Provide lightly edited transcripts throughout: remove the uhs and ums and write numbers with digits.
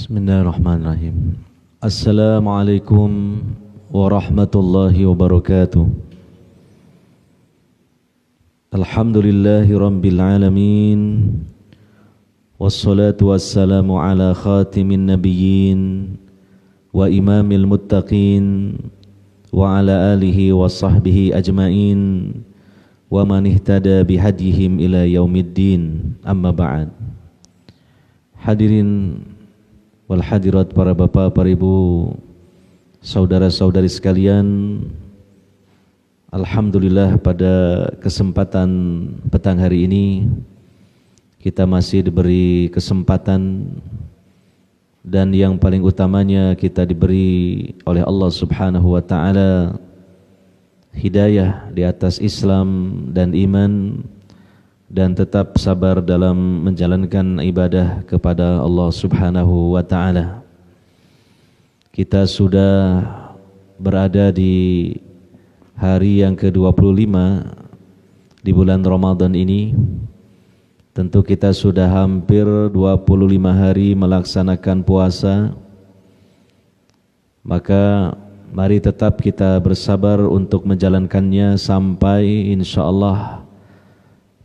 Bismillahirrahmanirrahim. Assalamualaikum warahmatullahi wabarakatuh. Alhamdulillahi rabbil alamin. Wassalatu wassalamu ala khatimin nabiyyin wa imamil muttaqin wa ala alihi wa sahbihi ajmain wa man ihtada bihadihim ila yaumiddin. Amma ba'd. Hadirin wal hadirat, para bapak, para ibu, saudara-saudari sekalian, alhamdulillah pada kesempatan petang hari ini kita masih diberi kesempatan, dan yang paling utamanya kita diberi oleh Allah Subhanahu wa taala hidayah di atas Islam dan iman, dan tetap sabar dalam menjalankan ibadah kepada Allah Subhanahu wa taala. Kita sudah berada di hari yang ke-25 di bulan Ramadan ini. Tentu kita sudah hampir 25 hari melaksanakan puasa. Maka mari tetap kita bersabar untuk menjalankannya sampai insyaallah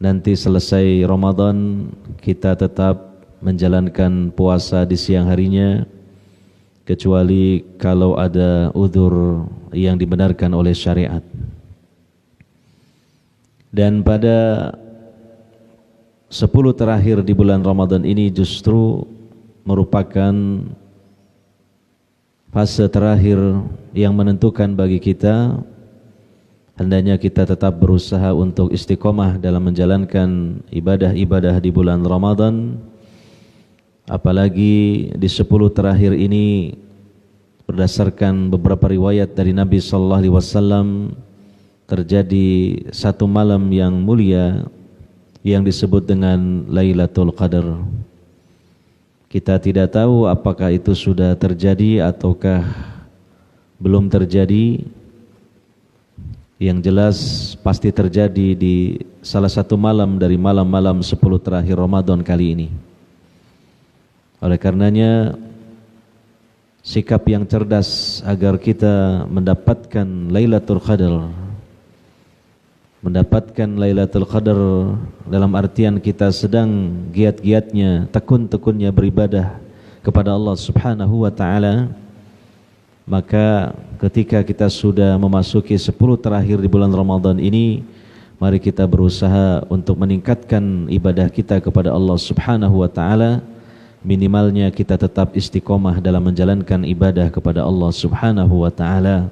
nanti selesai Ramadan kita tetap menjalankan puasa di siang harinya, kecuali kalau ada uzur yang dibenarkan oleh syariat. Dan pada 10 terakhir di bulan Ramadan ini justru merupakan fase terakhir yang menentukan bagi kita. Hendaknya kita tetap berusaha untuk istiqomah dalam menjalankan ibadah-ibadah di bulan Ramadan. Apalagi di 10 terakhir ini, berdasarkan beberapa riwayat dari Nabi sallallahu alaihi wasallam, terjadi satu malam yang mulia yang disebut dengan Lailatul Qadar. Kita tidak tahu apakah itu sudah terjadi ataukah belum terjadi. Yang jelas pasti terjadi di salah satu malam dari malam-malam 10 terakhir Ramadan kali ini. Oleh karenanya, sikap yang cerdas agar kita mendapatkan Lailatul Qadar. Mendapatkan Lailatul Qadar dalam artian kita sedang giat-giatnya, tekun-tekunnya beribadah kepada Allah Subhanahu wa taala. Maka ketika kita sudah memasuki 10 terakhir di bulan Ramadan ini, mari kita berusaha untuk meningkatkan ibadah kita kepada Allah Subhanahu wa taala. Minimalnya kita tetap istiqomah dalam menjalankan ibadah kepada Allah Subhanahu wa taala.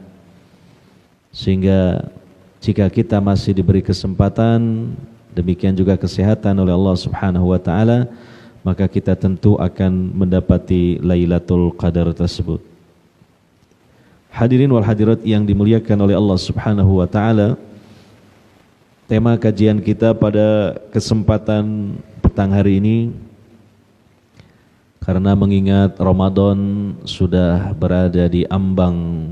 Sehingga jika kita masih diberi kesempatan, demikian juga kesehatan oleh Allah Subhanahu wa taala, maka kita tentu akan mendapati Lailatul Qadar tersebut. Hadirin wal hadirat yang dimuliakan oleh Allah Subhanahu wa taala, tema kajian kita pada kesempatan petang hari ini, karena mengingat Ramadan sudah berada di ambang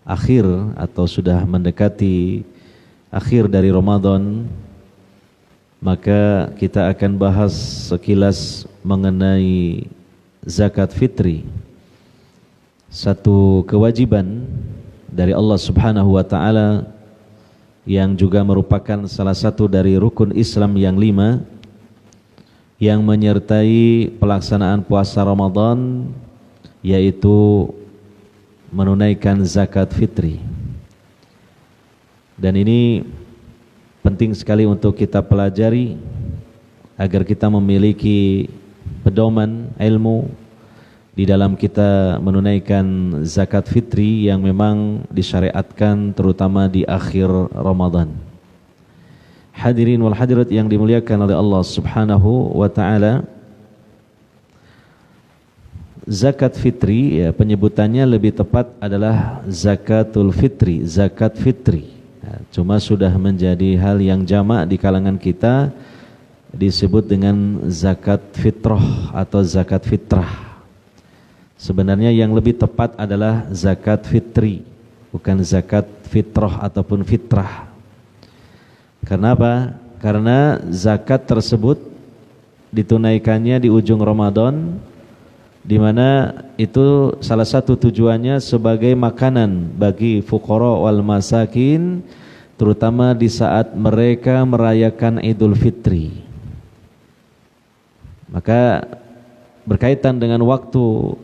akhir atau sudah mendekati akhir dari Ramadan, maka kita akan bahas sekilas mengenai zakat fitri. Satu kewajiban dari Allah Subhanahu wa taala yang juga merupakan salah satu dari rukun Islam yang 5 yang menyertai pelaksanaan puasa Ramadan, yaitu menunaikan zakat fitri. Dan ini penting sekali untuk kita pelajari agar kita memiliki pedoman ilmu di dalam kita menunaikan zakat fitri yang memang disyariatkan terutama di akhir Ramadan. Hadirin wal hadirat yang dimuliakan oleh Allah Subhanahu wa taala, zakat fitri, ya, penyebutannya lebih tepat adalah zakatul fitri, zakat fitri. Ya, cuma sudah menjadi hal yang jamak di kalangan kita, disebut dengan zakat fitrah atau zakat fitrah. Sebenarnya yang lebih tepat adalah zakat fitri, bukan zakat fitrah ataupun fitrah. Karena apa? Karena zakat tersebut ditunaikannya di ujung Ramadan, di mana itu salah satu tujuannya sebagai makanan bagi fuqara wal masakin, terutama di saat mereka merayakan Idul Fitri. Maka berkaitan dengan waktu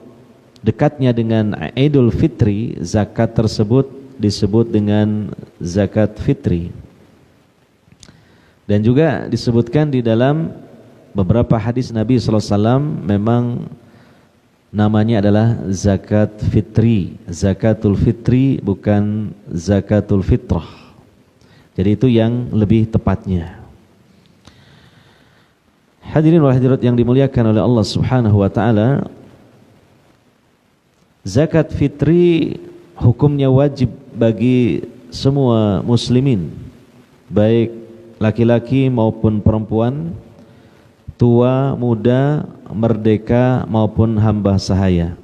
dekatnya dengan Idul Fitri, zakat tersebut disebut dengan zakat fitri. Dan juga disebutkan di dalam beberapa hadis Nabi sallallahu alaihi wasallam memang namanya adalah zakat fitri, zakatul fitri, bukan zakatul fitrah. Jadi itu yang lebih tepatnya. Hadirin wal hadirat yang dimuliakan oleh Allah Subhanahu wa taala, zakat fitri hukumnya wajib bagi semua muslimin, baik laki-laki maupun perempuan, tua, muda, merdeka maupun hamba sahaya.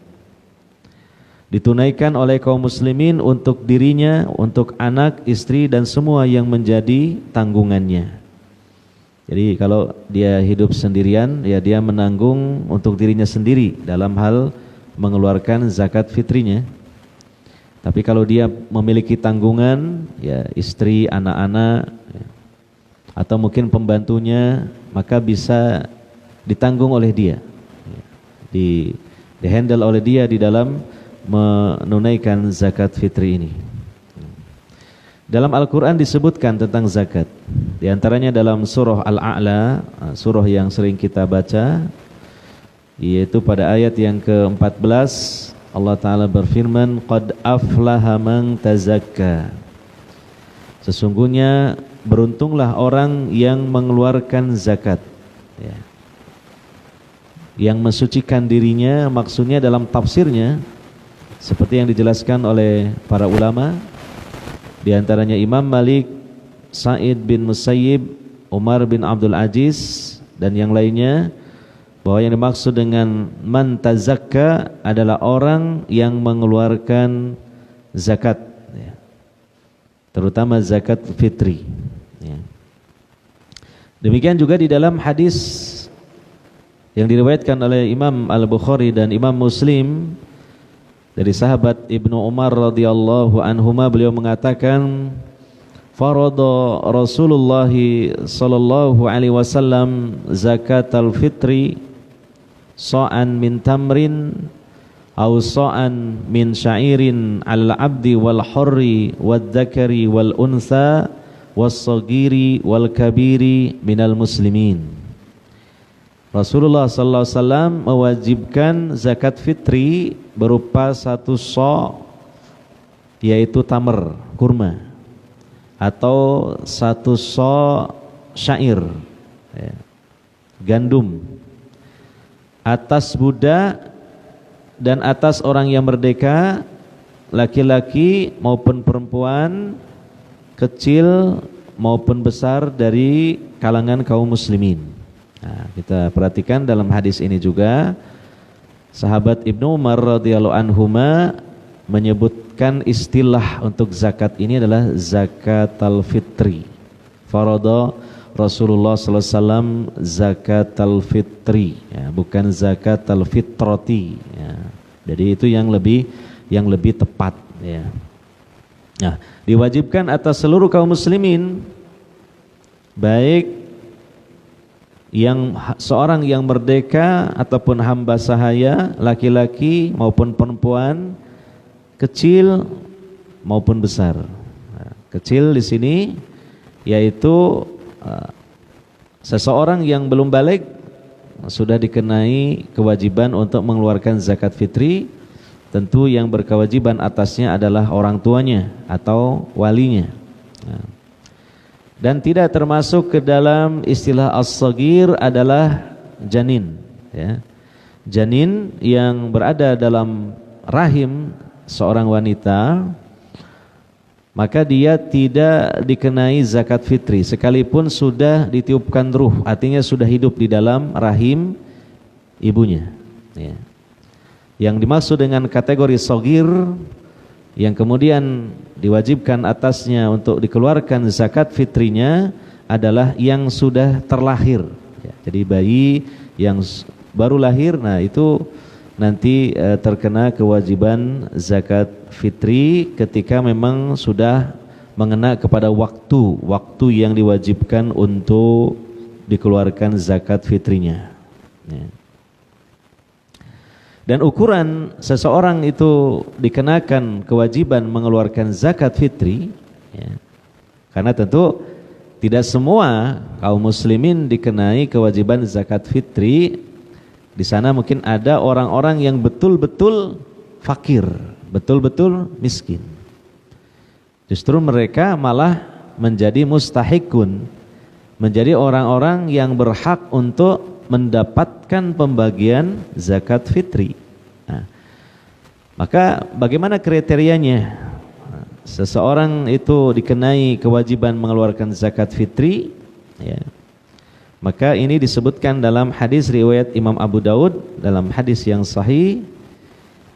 Ditunaikan oleh kaum muslimin untuk dirinya, untuk anak, istri dan semua yang menjadi tanggungannya. Jadi kalau dia hidup sendirian, ya dia menanggung untuk dirinya sendiri dalam hal mengeluarkan zakat fitrinya. Tapi kalau dia memiliki tanggungan, ya istri, anak-anak, ya, atau mungkin pembantunya, maka bisa ditanggung oleh dia, di-handle oleh dia di dalam menunaikan zakat fitri ini. Dalam Al-Quran disebutkan tentang zakat. Di antaranya dalam surah Al-A'la, surah yang sering kita baca, yaitu pada ayat yang ke-14, Allah Ta'ala berfirman, Qad aflaha man tazakka. Sesungguhnya beruntunglah orang yang mengeluarkan zakat, ya, yang mensucikan dirinya. Maksudnya dalam tafsirnya seperti yang dijelaskan oleh para ulama, di antaranya Imam Malik, Sa'id bin Musayyib, Umar bin Abdul Aziz dan yang lainnya, bahwa yang dimaksud dengan man tazakka adalah orang yang mengeluarkan zakat, ya, terutama zakat fitri, ya. Demikian juga di dalam hadis yang diriwayatkan oleh Imam Al-Bukhari dan Imam Muslim dari sahabat Ibnu Umar radhiyallahu anhuma, beliau mengatakan, farada Rasulullah sallallahu alaihi wasallam zakatal fitri sa'an min tamrin aw sa'an min sya'irin 'alal 'abdi wal hurri wad dzakari wal untha was saghiri wal kabiri minal muslimin. Rasulullah sallallahu alaihi wasallam mewajibkan zakat fitri berupa satu sa', yaitu tamr, kurma, atau satu sa' syair, ya, gandum, atas budak dan atas orang yang merdeka, laki-laki maupun perempuan, kecil maupun besar dari kalangan kaum muslimin. Nah, kita perhatikan dalam hadis ini juga sahabat Ibnu Umar radhiyallahu anhuma menyebutkan istilah untuk zakat ini adalah zakatul fitri. Farada Rasulullah sallallahu alaihi wasallam zakatul fitri, ya, bukan zakatul fitrati, ya. Jadi itu yang lebih tepat, ya. Nah, diwajibkan atas seluruh kaum muslimin, baik yang seorang yang merdeka ataupun hamba sahaya, laki-laki maupun perempuan, kecil maupun besar. Nah, kecil di sini yaitu seseorang yang belum balik sudah dikenai kewajiban untuk mengeluarkan zakat fitri. Tentu yang berkewajiban atasnya adalah orang tuanya atau walinya. Nah, dan tidak termasuk ke dalam istilah as-saghir adalah janin, ya. Janin yang berada dalam rahim seorang wanita, maka dia tidak dikenai zakat fitri sekalipun sudah ditiupkan ruh, artinya sudah hidup di dalam rahim ibunya, ya. Yang dimaksud dengan kategori saghir yang kemudian diwajibkan atasnya untuk dikeluarkan zakat fitrinya adalah yang sudah terlahir, ya. Jadi bayi yang baru lahir, nah itu nanti terkena kewajiban zakat fitri ketika memang sudah mengena kepada waktu yang diwajibkan untuk dikeluarkan zakat fitrinya. Ya. Dan ukuran seseorang itu dikenakan kewajiban mengeluarkan zakat fitri, ya, karena tentu tidak semua kaum muslimin dikenai kewajiban zakat fitri. Di sana mungkin ada orang-orang yang betul-betul fakir, betul-betul miskin. Justru mereka malah menjadi mustahikun, menjadi orang-orang yang berhak untuk mendapatkan pembagian zakat fitri. Nah, maka bagaimana kriterianya? Seseorang itu dikenai kewajiban mengeluarkan zakat fitri, ya. Maka ini disebutkan dalam hadis riwayat Imam Abu Daud, dalam hadis yang sahih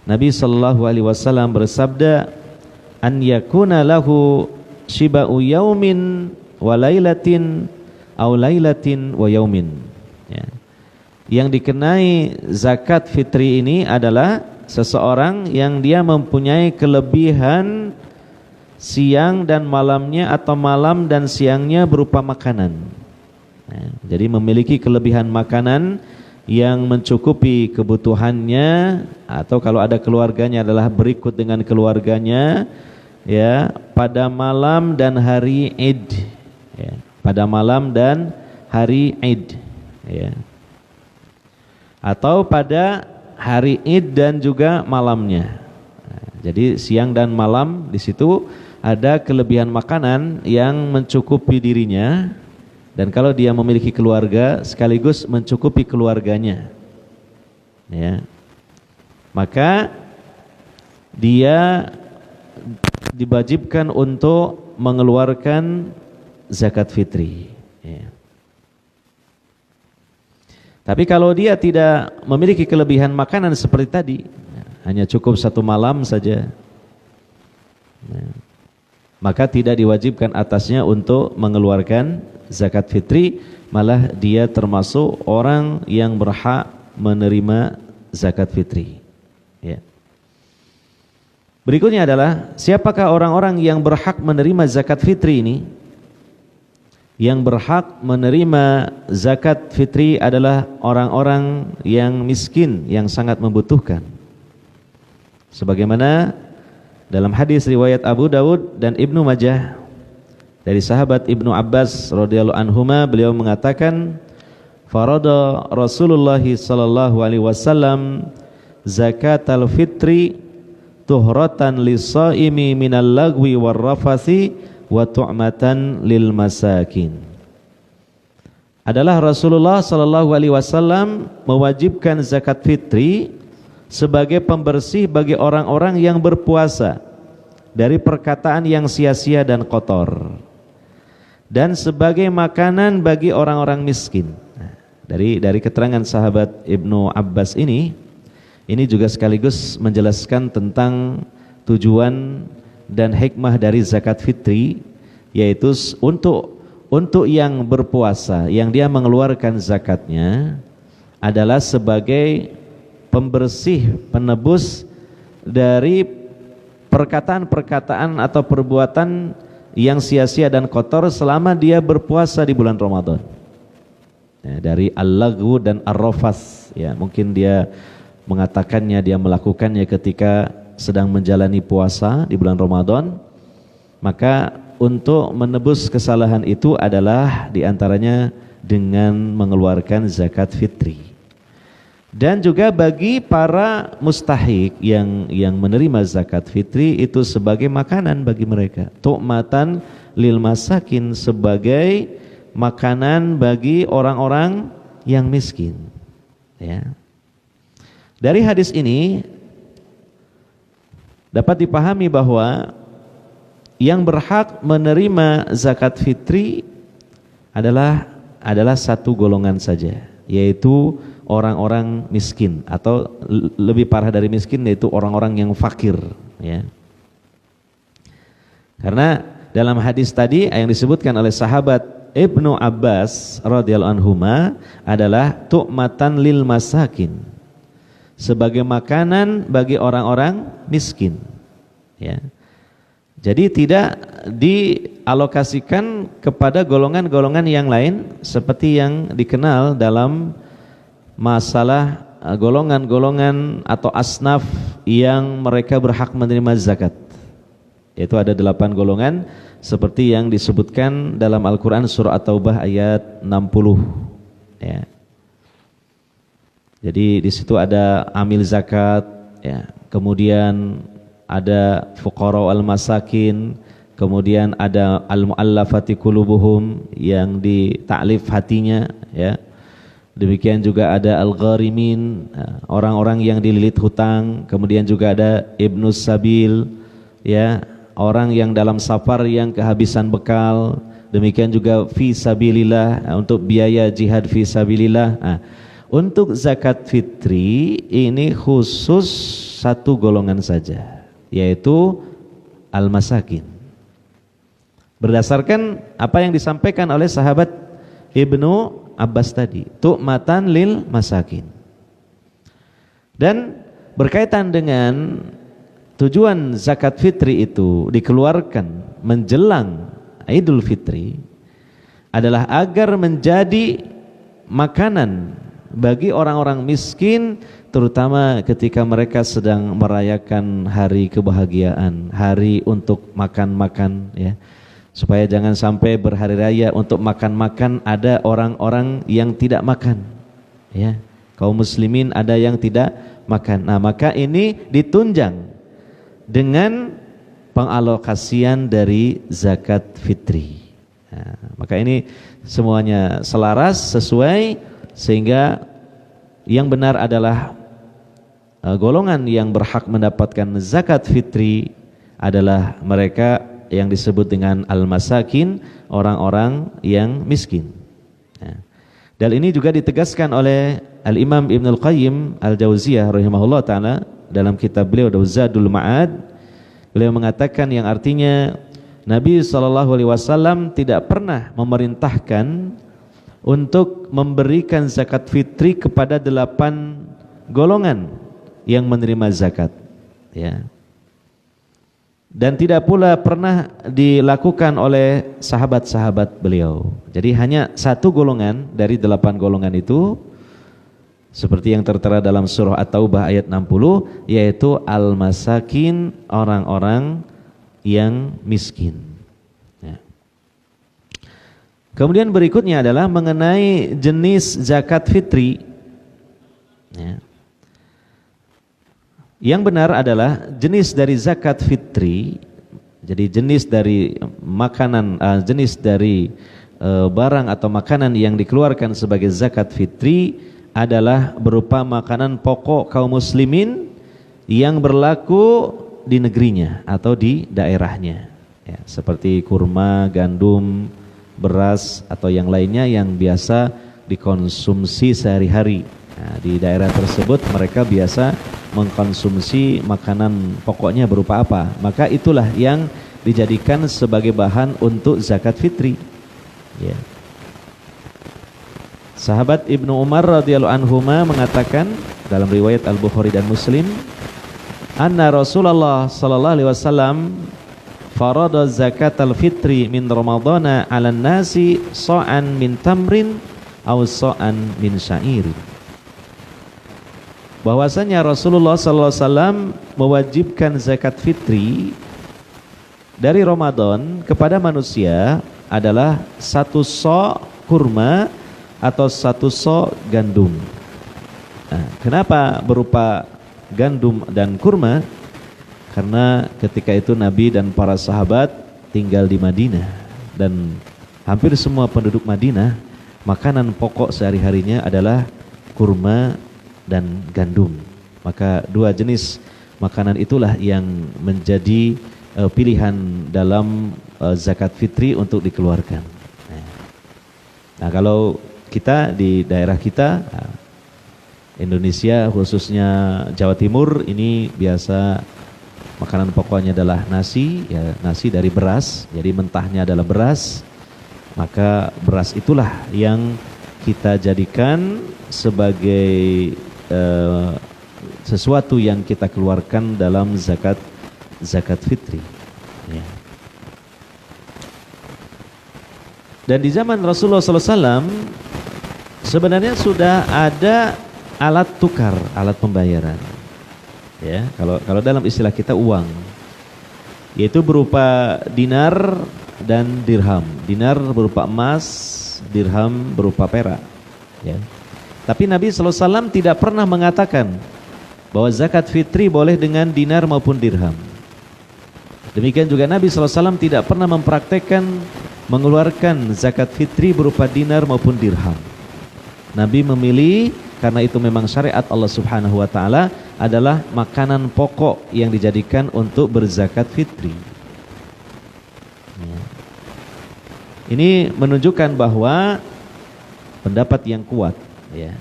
Nabi sallallahu alaihi wasallam bersabda, an yakuna lahu shiba'u yaumin wa lailatin aw lailatin wa yaumin, ya. Yang dikenai zakat fitri ini adalah seseorang yang dia mempunyai kelebihan siang dan malamnya atau malam dan siangnya berupa makanan. Jadi memiliki kelebihan makanan yang mencukupi kebutuhannya, atau kalau ada keluarganya adalah berikut dengan keluarganya, ya, pada malam dan hari Id, ya, pada malam dan hari Id, ya, atau pada hari Id dan juga malamnya. Jadi siang dan malam di situ ada kelebihan makanan yang mencukupi dirinya. Dan kalau dia memiliki keluarga sekaligus mencukupi keluarganya, ya, maka dia diwajibkan untuk mengeluarkan zakat fitri, ya. Tapi kalau dia tidak memiliki kelebihan makanan seperti tadi, hanya cukup satu malam saja, ya, maka tidak diwajibkan atasnya untuk mengeluarkan zakat fitri, malah dia termasuk orang yang berhak menerima zakat fitri, ya. Berikutnya adalah siapakah orang-orang yang berhak menerima zakat fitri ini? Yang berhak menerima zakat fitri adalah orang-orang yang miskin, yang sangat membutuhkan. Sebagaimana dalam hadis riwayat Abu Daud dan Ibnu Majah dari sahabat Ibnu Abbas radhiyallahu anhuma, beliau mengatakan, farada Rasulullah sallallahu alaihi wasallam zakatal fitri tuhratan lis-shaimi minal lagwi war rafathi wa tu'matan lil masakin. Adalah Rasulullah sallallahu alaihi wasallam mewajibkan zakat fitri sebagai pembersih bagi orang-orang yang berpuasa dari perkataan yang sia-sia dan kotor, dan sebagai makanan bagi orang-orang miskin. Dari keterangan sahabat Ibnu Abbas ini juga sekaligus menjelaskan tentang tujuan dan hikmah dari zakat fitri, yaitu untuk yang berpuasa, yang dia mengeluarkan zakatnya adalah sebagai pembersih, penebus dari perkataan-perkataan atau perbuatan yang sia-sia dan kotor selama dia berpuasa di bulan Ramadan, ya, dari al-lagwu dan ar-rafath, ya, mungkin dia mengatakannya, dia melakukannya ketika sedang menjalani puasa di bulan Ramadan. Maka untuk menebus kesalahan itu adalah diantaranya dengan mengeluarkan zakat fitri. Dan juga bagi para mustahik yang menerima zakat fitri itu sebagai makanan bagi mereka, tu'matan lil masakin, sebagai makanan bagi orang-orang yang miskin, ya. Dari hadis ini dapat dipahami bahwa yang berhak menerima zakat fitri adalah satu golongan saja, yaitu orang-orang miskin, atau lebih parah dari miskin, yaitu orang-orang yang fakir, ya. Karena dalam hadis tadi yang disebutkan oleh sahabat Ibnu Abbas radhiyallahu anhuma adalah tu'matan lil masakin, sebagai makanan bagi orang-orang miskin. Ya. Jadi tidak dialokasikan kepada golongan-golongan yang lain seperti yang dikenal dalam masalah golongan-golongan atau asnaf yang mereka berhak menerima zakat. Yaitu ada 8 golongan seperti yang disebutkan dalam Al-Quran surah At-Taubah ayat 60. Ya. Jadi di situ ada amil zakat, ya. Kemudian ada fuqara al-masakin, kemudian ada al-muallafati qulubuhum yang ditaklif hatinya, ya. Demikian juga ada al-gharimin, orang-orang yang dililit hutang, kemudian juga ada ibnus sabil, ya, orang yang dalam safar yang kehabisan bekal, demikian juga fi sabilillah, untuk biaya jihad fi sabilillah. Untuk zakat fitri ini khusus satu golongan saja, yaitu al-masakin. Berdasarkan apa yang disampaikan oleh sahabat Ibnu Abbas tadi, tu'matan lil masakin. Dan berkaitan dengan tujuan zakat fitri itu dikeluarkan menjelang Idul Fitri adalah agar menjadi makanan bagi orang-orang miskin, terutama ketika mereka sedang merayakan hari kebahagiaan, hari untuk makan-makan, ya. Supaya jangan sampai berhari raya untuk makan-makan ada orang-orang yang tidak makan, ya. Kaum muslimin ada yang tidak makan. Nah, maka ini ditunjang dengan pengalokasian dari zakat fitri. Nah, maka ini semuanya selaras, sesuai, sehingga yang benar adalah golongan yang berhak mendapatkan zakat fitri adalah mereka yang disebut dengan al-masakin, orang-orang yang miskin. Nah, dan ini juga ditegaskan oleh Al-Imam Ibnul Qayyim Al-Jauziyah rahimahullah ta'ala dalam kitab beliau Zadul Ma'ad. Beliau mengatakan yang artinya Nabi SAW tidak pernah memerintahkan untuk memberikan zakat fitri kepada 8 golongan yang menerima zakat, ya. Dan tidak pula pernah dilakukan oleh sahabat-sahabat beliau. Jadi hanya satu golongan dari 8 golongan itu, seperti yang tertera dalam surah At-Taubah ayat 60, yaitu al-masakin, orang-orang yang miskin. Kemudian berikutnya adalah mengenai jenis zakat fitri, ya. Yang benar adalah jenis dari zakat fitri, jadi jenis dari makanan, jenis dari barang atau makanan yang dikeluarkan sebagai zakat fitri adalah berupa makanan pokok kaum muslimin yang berlaku di negerinya atau di daerahnya, ya, seperti kurma, gandum, beras atau yang lainnya yang biasa dikonsumsi sehari-hari. Nah, di daerah tersebut mereka biasa mengkonsumsi makanan pokoknya berupa apa, maka itulah yang dijadikan sebagai bahan untuk zakat fitri, ya. Sahabat Ibnu Umar radhiyallahu anhuma mengatakan dalam riwayat Al-Bukhari dan Muslim, anna Rasulullah sallallahu alaihi wasallam farada zakatal fitri min ramadhana 'alan nasi sa'an min tamrin aw sa'an min sya'irin. Bahwasanya Rasulullah sallallahu alaihi wasallam mewajibkan zakat fitri dari Ramadan kepada manusia adalah 1 sa' kurma atau 1 sa' gandum. Nah, kenapa berupa gandum dan kurma? Karena ketika itu Nabi dan para sahabat tinggal di Madinah, dan hampir semua penduduk Madinah makanan pokok sehari-harinya adalah kurma dan gandum. Maka 2 jenis makanan itulah yang menjadi pilihan dalam zakat fitri untuk dikeluarkan. Nah, kalau kita di daerah kita, Indonesia khususnya Jawa Timur, ini biasa makanan pokoknya adalah nasi, ya, nasi dari beras. Jadi mentahnya adalah beras. Maka beras itulah yang kita jadikan sebagai sesuatu yang kita keluarkan dalam zakat fitri. Ya. Dan di zaman Rasulullah SAW sebenarnya sudah ada alat tukar, alat pembayaran. Ya, kalau dalam istilah kita uang, yaitu berupa dinar dan dirham. Dinar berupa emas, dirham berupa perak. Ya. Tapi Nabi SAW tidak pernah mengatakan bahwa zakat fitri boleh dengan dinar maupun dirham. Demikian juga Nabi SAW tidak pernah mempraktekkan mengeluarkan zakat fitri berupa dinar maupun dirham. Nabi memilih, karena itu memang syariat Allah Subhanahu wa taala, adalah makanan pokok yang dijadikan untuk berzakat fitri. Ya. Ini menunjukkan bahwa pendapat yang kuat, ya,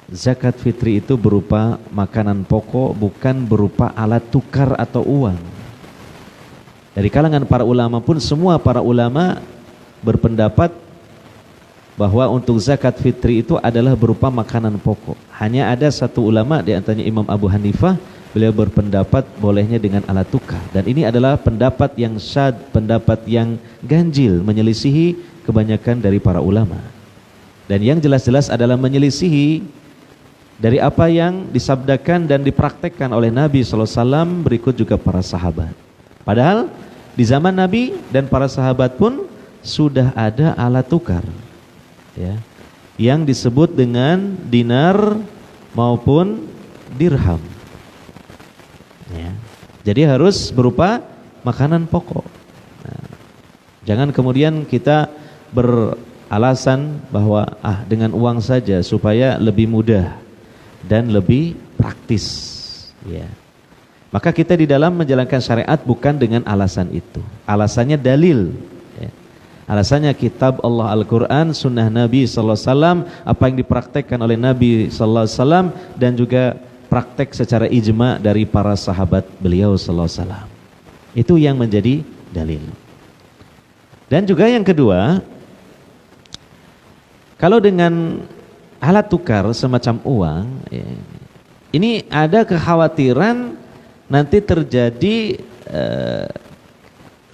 zakat fitri itu berupa makanan pokok, bukan berupa alat tukar atau uang. Dari kalangan para ulama pun, semua para ulama berpendapat bahwa untuk zakat fitri itu adalah berupa makanan pokok. Hanya ada satu ulama, di antaranya Imam Abu Hanifah, beliau berpendapat bolehnya dengan alat tukar. Dan ini adalah pendapat yang syad, pendapat yang ganjil, menyelisihi kebanyakan dari para ulama. Dan yang jelas-jelas adalah menyelisihi dari apa yang disabdakan dan dipraktekkan oleh Nabi SAW, berikut juga para sahabat. Padahal di zaman Nabi dan para sahabat pun sudah ada alat tukar, ya, yang disebut dengan dinar maupun dirham. Ya. Jadi harus berupa makanan pokok. Nah, jangan kemudian kita beralasan bahwa dengan uang saja supaya lebih mudah dan lebih praktis. Ya. Maka kita di dalam menjalankan syariat bukan dengan alasan itu. Alasannya dalil. Alasannya kitab Allah Al-Quran, sunnah Nabi SAW, apa yang dipraktekkan oleh Nabi SAW, dan juga praktek secara ijma dari para sahabat beliau SAW. Itu yang menjadi dalil. Dan juga yang kedua, kalau dengan alat tukar semacam uang, ya, ini ada kekhawatiran nanti terjadi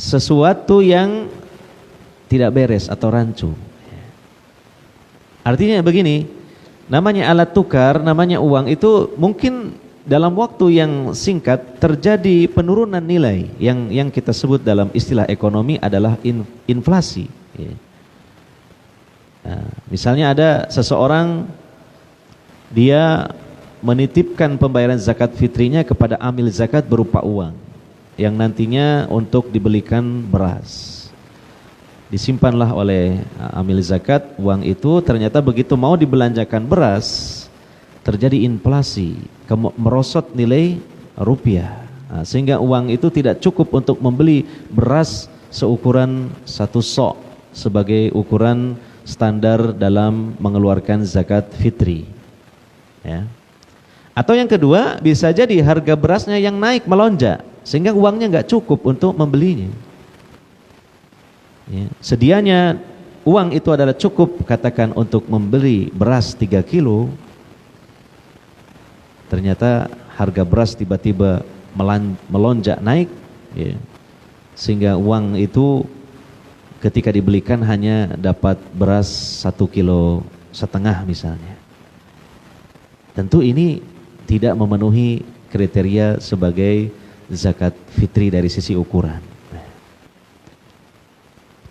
sesuatu yang tidak beres atau rancu. Artinya begini, namanya alat tukar, namanya uang, itu mungkin dalam waktu yang singkat terjadi penurunan nilai yang kita sebut dalam istilah ekonomi adalah inflasi. Nah, misalnya ada seseorang, dia menitipkan pembayaran zakat fitrinya kepada amil zakat berupa uang yang nantinya untuk dibelikan beras. Disimpanlah oleh amil zakat uang itu, ternyata begitu mau dibelanjakan beras terjadi inflasi, merosot nilai rupiah. Nah, sehingga uang itu tidak cukup untuk membeli beras seukuran satu sok sebagai ukuran standar dalam mengeluarkan zakat fitri. Ya. Atau yang kedua, bisa jadi harga berasnya yang naik melonjak sehingga uangnya nggak cukup untuk membelinya. Ya. Sedianya uang itu adalah cukup katakan untuk membeli beras 3 kilo, ternyata harga beras tiba-tiba melonjak naik, ya, sehingga uang itu ketika dibelikan hanya dapat beras 1,5 kilo misalnya. Tentu ini tidak memenuhi kriteria sebagai zakat fitri dari sisi ukuran.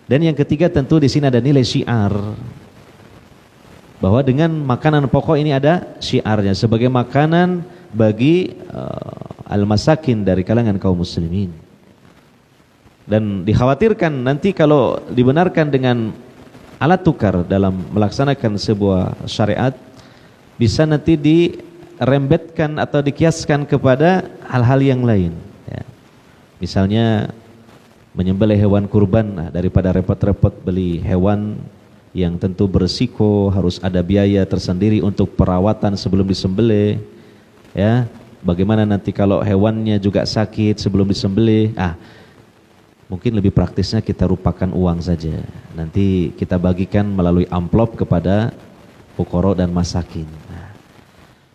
Dan yang ketiga, tentu di sini ada nilai syiar, bahwa dengan makanan pokok ini ada syiarnya sebagai makanan bagi al-masakin dari kalangan kaum muslimin. Dan dikhawatirkan nanti kalau dibenarkan dengan alat tukar dalam melaksanakan sebuah syariat, bisa nanti dirembetkan atau dikiaskan kepada hal-hal yang lain, ya. Misalnya menyembelih hewan kurban, daripada repot-repot beli hewan yang tentu berisiko, harus ada biaya tersendiri untuk perawatan sebelum disembelih, ya. Bagaimana nanti kalau hewannya juga sakit sebelum disembelih? Mungkin lebih praktisnya kita rupakan uang saja. Nanti kita bagikan melalui amplop kepada fuqara dan masakin.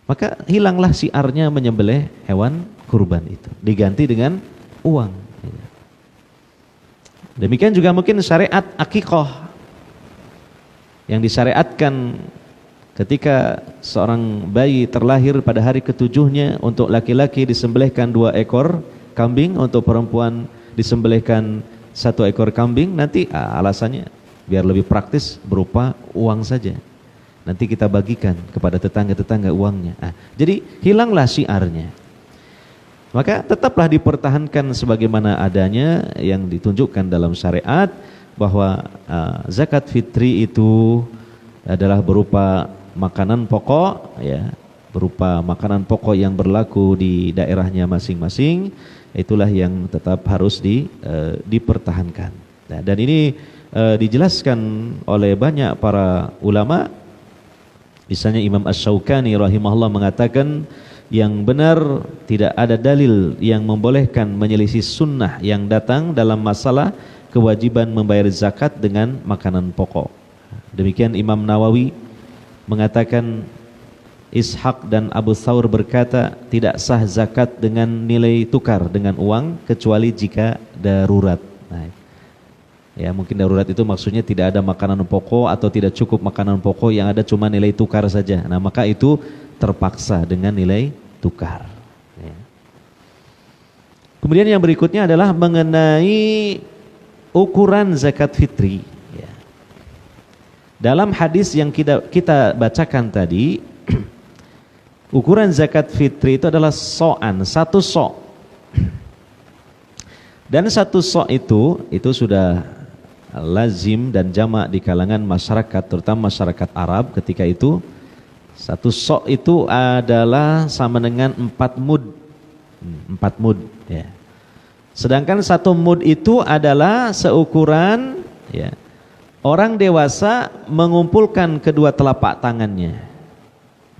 maka hilanglah syiarnya menyembelih hewan kurban itu, diganti dengan uang. Demikian juga mungkin syariat akikah yang disyariatkan ketika seorang bayi terlahir pada hari ketujuhnya, untuk laki-laki disembelihkan 2 ekor kambing, untuk perempuan disembelihkan 1 ekor kambing. Nanti alasannya biar lebih praktis berupa uang saja. Nanti kita bagikan kepada tetangga-tetangga uangnya. Jadi hilanglah syiarnya. Maka tetaplah dipertahankan sebagaimana adanya yang ditunjukkan dalam syariat, bahwa zakat fitri itu adalah berupa makanan pokok, ya, berupa makanan pokok yang berlaku di daerahnya masing-masing. Itulah yang tetap harus dipertahankan. Nah, dan ini dijelaskan oleh banyak para ulama. Misalnya Imam Asy-Syaukani rahimahullah mengatakan, yang benar tidak ada dalil yang membolehkan menyelisih sunnah yang datang dalam masalah kewajiban membayar zakat dengan makanan pokok. Demikian Imam Nawawi mengatakan, Ishaq dan Abu Thawr berkata, tidak sah zakat dengan nilai tukar dengan uang kecuali jika darurat. Nah, ya, mungkin darurat itu maksudnya tidak ada makanan pokok atau tidak cukup makanan pokok, yang ada cuma nilai tukar saja. Nah, maka itu terpaksa dengan nilai tukar. Ya. Kemudian yang berikutnya adalah mengenai ukuran zakat fitri. Ya. Dalam hadis yang kita bacakan tadi, ukuran zakat fitri itu adalah so'an, 1 so'. Dan 1 so' itu sudah lazim dan jamak di kalangan masyarakat, terutama masyarakat Arab ketika itu. 1 so' itu adalah sama dengan 4 mud. 4 mud, ya. Sedangkan 1 mud itu adalah seukuran, ya, orang dewasa mengumpulkan kedua telapak tangannya.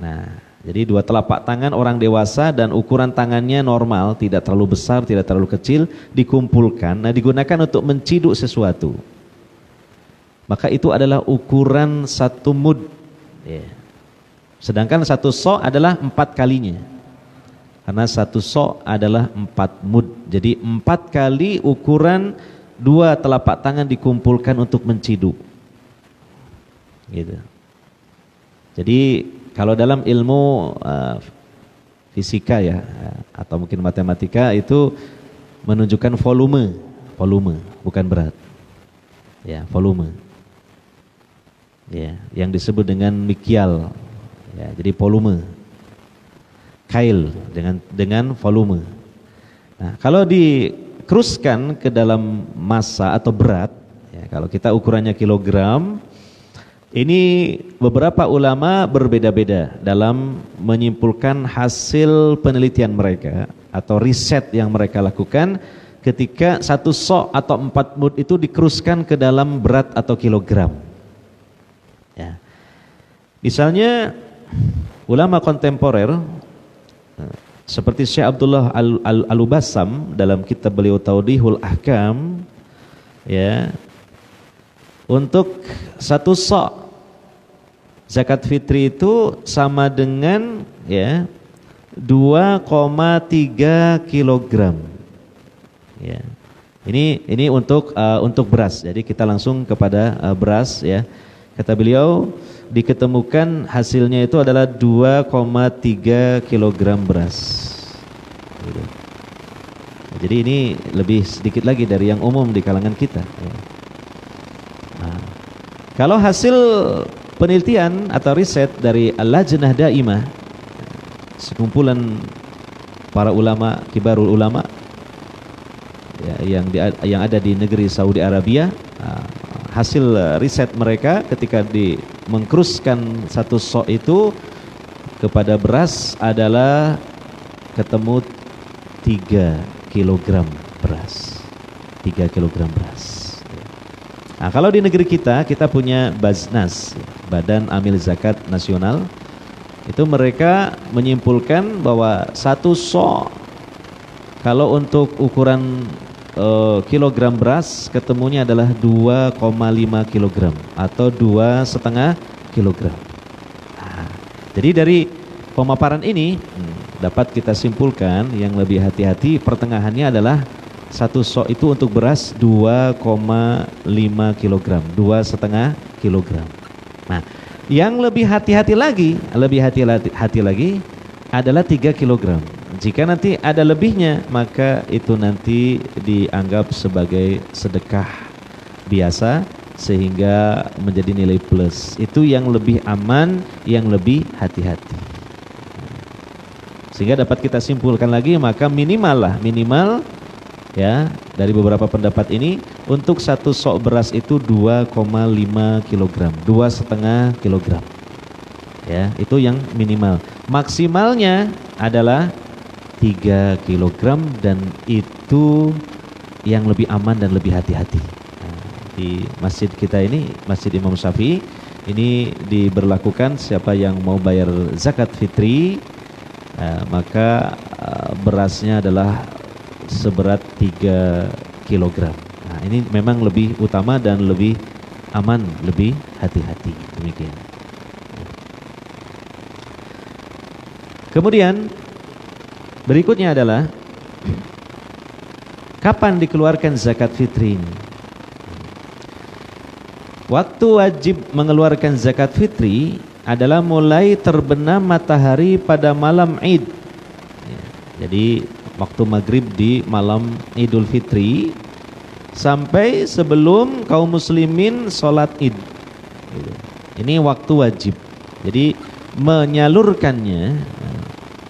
Nah, jadi 2 telapak tangan orang dewasa dan ukuran tangannya normal, tidak terlalu besar, tidak terlalu kecil, dikumpulkan. Nah, digunakan untuk menciduk sesuatu. Maka itu adalah ukuran 1 mud. Ya. Sedangkan 1 so' adalah 4 kalinya. Karena 1 so' adalah 4 mud. Jadi 4 kali ukuran 2 telapak tangan dikumpulkan untuk menciduk. Gitu. Jadi kalau dalam ilmu fisika, ya, atau mungkin matematika, itu menunjukkan volume, bukan berat. Ya, volume. Ya, yang disebut dengan mikyal. Ya, jadi volume, kail dengan volume. Nah, kalau dikeruskan ke dalam massa atau berat, ya, kalau kita ukurannya kilogram, ini beberapa ulama berbeda-beda dalam menyimpulkan hasil penelitian mereka atau riset yang mereka lakukan ketika 1 so' atau 4 mud itu dikeruskan ke dalam berat atau kilogram. Ya. Misalnya ulama kontemporer seperti Syekh Abdullah Al-Ubassam dalam kitab beliau Tawdihul Ahkam, ya, untuk 1 so' zakat fitri itu sama dengan, ya, 2,3 kilogram. Ya. Ini untuk beras. Jadi kita langsung kepada beras, ya. Kata beliau, diketemukan hasilnya itu adalah 2,3 kilogram beras. Gitu. Jadi ini lebih sedikit lagi dari yang umum di kalangan kita. Nah, kalau hasil penelitian atau riset dari Al-Lajnah Daimah, sekumpulan para ulama, kibarul ulama, ya, yang ada di negeri Saudi Arabia, hasil riset mereka ketika mengkeruskan 1 so' itu kepada beras adalah ketemu 3 kilogram beras. 3 kilogram beras. Nah, kalau di negeri kita punya Baznas, Badan Amil Zakat Nasional. Itu mereka menyimpulkan bahwa 1 so' kalau untuk ukuran kilogram beras ketemunya adalah 2,5 kilogram atau 2,5 kilogram. Nah, jadi dari pemaparan ini dapat kita simpulkan yang lebih hati-hati, pertengahannya adalah satu sok itu untuk beras 2,5 kg, 2,5 kg. Nah, yang lebih hati-hati lagi adalah 3 kg. Jika nanti ada lebihnya, maka itu nanti dianggap sebagai sedekah biasa sehingga menjadi nilai plus. Itu yang lebih aman, yang lebih hati-hati. Sehingga dapat kita simpulkan lagi, maka minimal ya dari beberapa pendapat ini untuk satu sok beras itu 2,5 kg, 2,5 kg. Ya, itu yang minimal. Maksimalnya adalah 3 kg dan itu yang lebih aman dan lebih hati-hati. Nah, di masjid kita ini, Masjid Imam Syafi'i, ini diberlakukan siapa yang mau bayar zakat fitri, maka berasnya adalah seberat 3 kg. Nah, ini memang lebih utama dan lebih aman, lebih hati-hati. Demikian. Kemudian berikutnya adalah kapan dikeluarkan zakat fitri ini? Waktu wajib mengeluarkan zakat fitri adalah mulai terbenam matahari pada malam Id. Jadi waktu maghrib di malam Idul Fitri sampai sebelum kaum muslimin sholat Id. Ini waktu wajib. Jadi menyalurkannya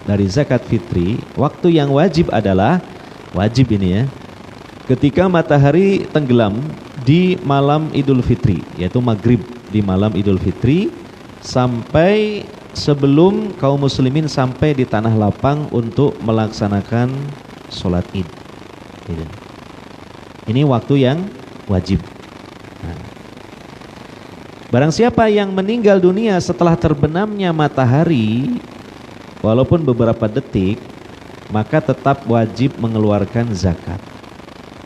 dari zakat fitri, waktu yang wajib adalah wajib ini ya, ketika matahari tenggelam di malam Idul Fitri, yaitu maghrib di malam Idul Fitri sampai sebelum kaum muslimin sampai di tanah lapang untuk melaksanakan sholat Id. Ini waktu yang wajib. Nah, barang siapa yang meninggal dunia setelah terbenamnya matahari walaupun beberapa detik, maka tetap wajib mengeluarkan zakat.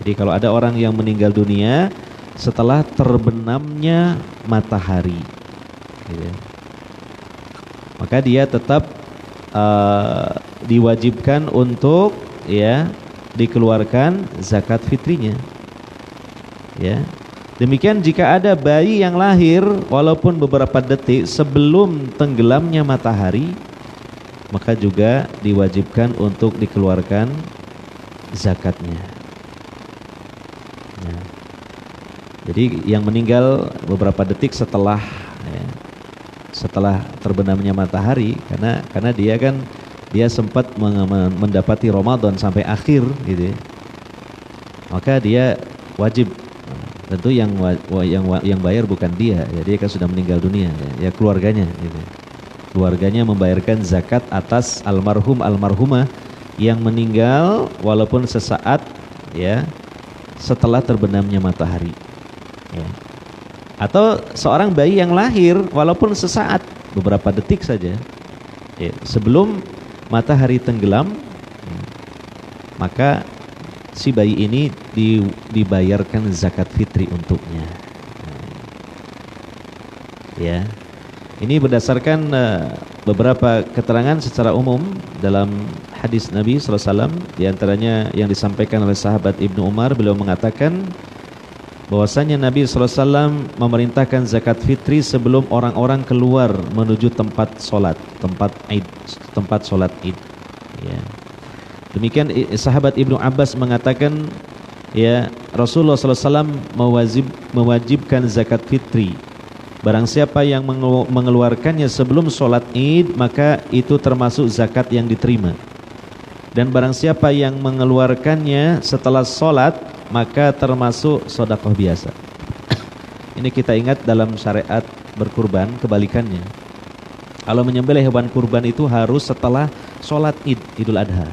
Jadi kalau ada orang yang meninggal dunia setelah terbenamnya matahari, gitu, maka dia tetap diwajibkan untuk ya dikeluarkan zakat fitrinya. Ya. Demikian jika ada bayi yang lahir walaupun beberapa detik sebelum tenggelamnya matahari, maka juga diwajibkan untuk dikeluarkan zakatnya. Nah, jadi yang meninggal beberapa detik setelah terbenamnya matahari, karena dia sempat mendapati Ramadan sampai akhir, gitu, maka dia wajib. Tentu yang bayar bukan dia, ya, dia kan sudah meninggal dunia, ya keluarganya, gitu. Keluarganya membayarkan zakat atas almarhum almarhumah yang meninggal walaupun sesaat ya setelah terbenamnya matahari. Ya. Atau seorang bayi yang lahir walaupun sesaat beberapa detik saja ya, sebelum matahari tenggelam, maka si bayi ini dibayarkan zakat fitri untuknya. Ya. Ini berdasarkan beberapa keterangan secara umum dalam hadis Nabi SAW, diantaranya yang disampaikan oleh sahabat Ibnu Umar. Beliau mengatakan bahwasanya Nabi SAW memerintahkan zakat fitri sebelum orang-orang keluar menuju tempat sholat, tempat sholat Id. Ya. Demikian sahabat Ibnu Abbas mengatakan, ya Rasulullah SAW mewajibkan zakat fitri. Barang siapa yang mengeluarkannya sebelum sholat Id, maka itu termasuk zakat yang diterima. Dan barang siapa yang mengeluarkannya setelah sholat, maka termasuk sedekah biasa. Ini kita ingat dalam syariat berkurban, kebalikannya. Kalau menyembelih hewan kurban itu harus setelah sholat Id, Idul Adha.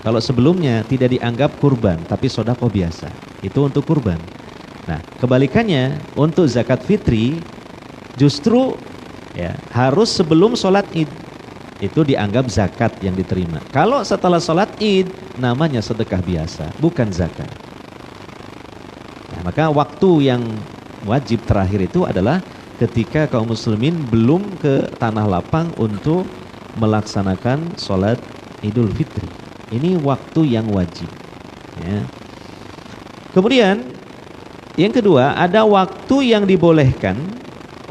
Kalau sebelumnya tidak dianggap kurban, tapi sedekah biasa. Itu untuk kurban. Nah, kebalikannya untuk zakat fitri justru ya harus sebelum sholat Id, itu dianggap zakat yang diterima. Kalau setelah sholat Id namanya sedekah biasa, bukan zakat. Nah, maka waktu yang wajib terakhir itu adalah ketika kaum muslimin belum ke tanah lapang untuk melaksanakan sholat Idul Fitri. Ini waktu yang wajib. Ya. Kemudian yang kedua, ada waktu yang dibolehkan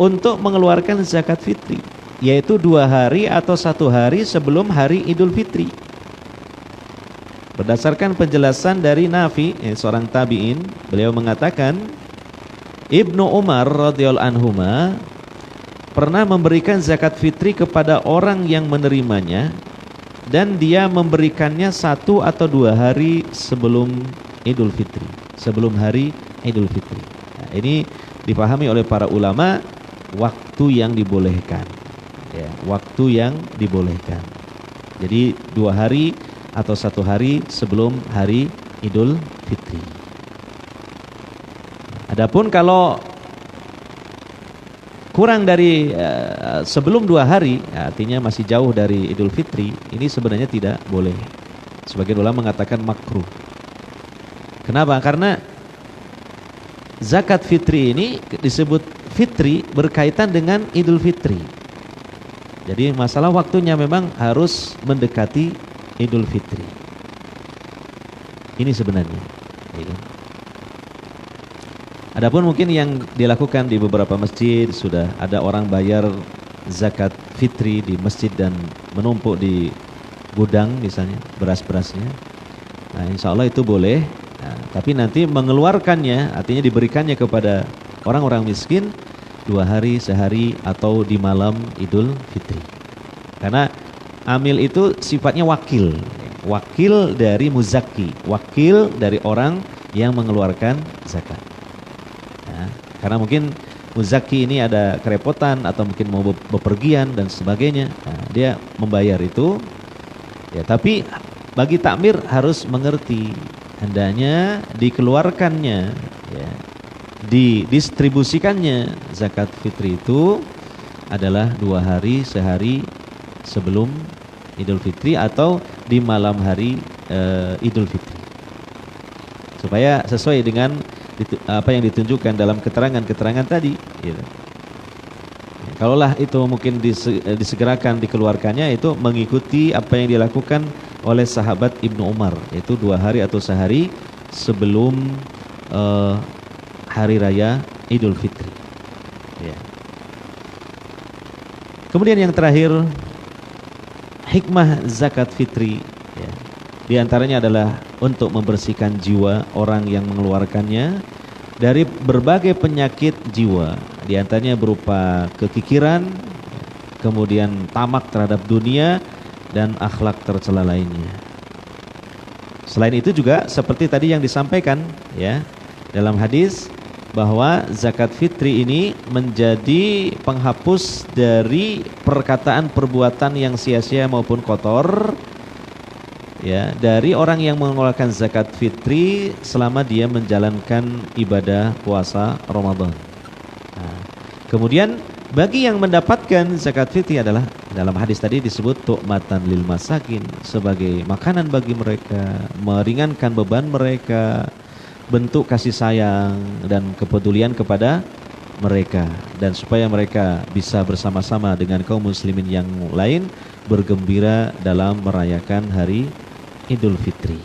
untuk mengeluarkan zakat fitri, yaitu 2 hari atau 1 hari sebelum hari Idul Fitri. Berdasarkan penjelasan dari Nafi, seorang tabi'in, beliau mengatakan Ibnu Umar radhiyallahu anhuma pernah memberikan zakat fitri kepada orang yang menerimanya, dan dia memberikannya 1 atau 2 hari sebelum Idul Fitri, sebelum hari Idul Fitri. Nah, ini dipahami oleh para ulama waktu yang dibolehkan, ya, waktu yang dibolehkan. Jadi 2 hari atau 1 hari sebelum hari Idul Fitri. Adapun kalau kurang dari sebelum 2 hari, artinya masih jauh dari Idul Fitri, ini sebenarnya tidak boleh. Sebagian ulama mengatakan makruh. Kenapa? Karena zakat fitri ini disebut fitri berkaitan dengan Idul Fitri. Jadi masalah waktunya memang harus mendekati Idul Fitri. Ini sebenarnya. Adapun mungkin yang dilakukan di beberapa masjid, sudah ada orang bayar zakat fitri di masjid dan menumpuk di gudang misalnya beras-berasnya. Nah, insya Allah itu boleh. Nah, tapi nanti mengeluarkannya, artinya diberikannya kepada orang-orang miskin 2 hari, sehari, atau di malam Idul Fitri. Karena amil itu sifatnya wakil, wakil dari muzaki, wakil dari orang yang mengeluarkan zakat. Nah, karena mungkin muzaki ini ada kerepotan atau mungkin mau bepergian dan sebagainya, nah, dia membayar itu. Ya, tapi bagi takmir harus mengerti, hendaknya dikeluarkannya, ya, didistribusikannya zakat fitri itu adalah 2 hari, sehari sebelum Idul Fitri atau di malam hari Idul Fitri, supaya sesuai dengan apa yang ditunjukkan dalam keterangan-keterangan tadi, gitu. Kalaulah itu mungkin disegerakan dikeluarkannya, itu mengikuti apa yang dilakukan oleh sahabat Ibnu Umar, yaitu 2 hari atau sehari sebelum hari raya Idul Fitri, ya. Kemudian yang terakhir, hikmah zakat fitri, ya. Di antaranya adalah untuk membersihkan jiwa orang yang mengeluarkannya dari berbagai penyakit jiwa. Di antaranya berupa kekikiran, kemudian tamak terhadap dunia, dan akhlak tercela lainnya. Selain itu juga seperti tadi yang disampaikan, ya, dalam hadis, bahwa zakat fitri ini menjadi penghapus dari perkataan perbuatan yang sia-sia maupun kotor, ya, dari orang yang mengeluarkan zakat fitri selama dia menjalankan ibadah puasa Ramadan. Nah, kemudian bagi yang mendapatkan zakat fitri adalah dalam hadis tadi disebut tu'matan lil masakin, sebagai makanan bagi mereka, meringankan beban mereka, bentuk kasih sayang dan kepedulian kepada mereka, dan supaya mereka bisa bersama-sama dengan kaum muslimin yang lain bergembira dalam merayakan hari Idul Fitri.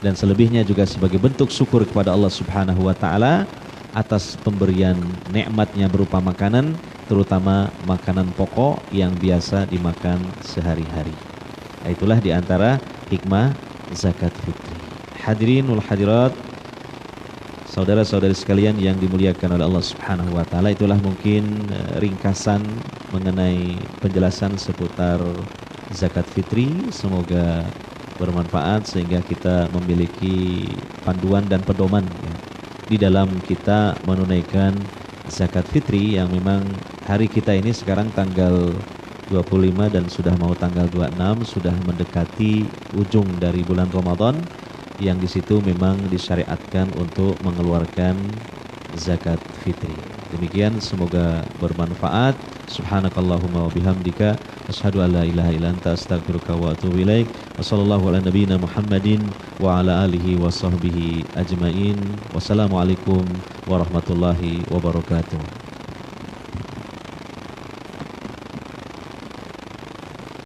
Dan selebihnya juga sebagai bentuk syukur kepada Allah Subhanahu wa taala atas pemberian nikmatnya berupa makanan, terutama makanan pokok yang biasa dimakan sehari-hari. Itulah di antara hikmah zakat fitri. Hadirin wal hadirat, saudara-saudari sekalian yang dimuliakan oleh Allah Subhanahu wa taala, itulah mungkin ringkasan mengenai penjelasan seputar zakat fitri. Semoga bermanfaat sehingga kita memiliki panduan dan pedoman, ya, di dalam kita menunaikan zakat fitri yang memang hari kita ini sekarang tanggal 25 dan sudah mau tanggal 26, sudah mendekati ujung dari bulan Ramadan, yang di situ memang disyariatkan untuk mengeluarkan zakat fitri. Demikian, semoga bermanfaat. Subhanakallahumma wa bihamdika asyhadu an la ilaha illa anta astaghfiruka wa atubu ilaik. Wa sallallahu ala nabiyyina Muhammadin wa ala alihi wa sahbihi ajmain. Wassalamualaikum warahmatullahi wabarakatuh.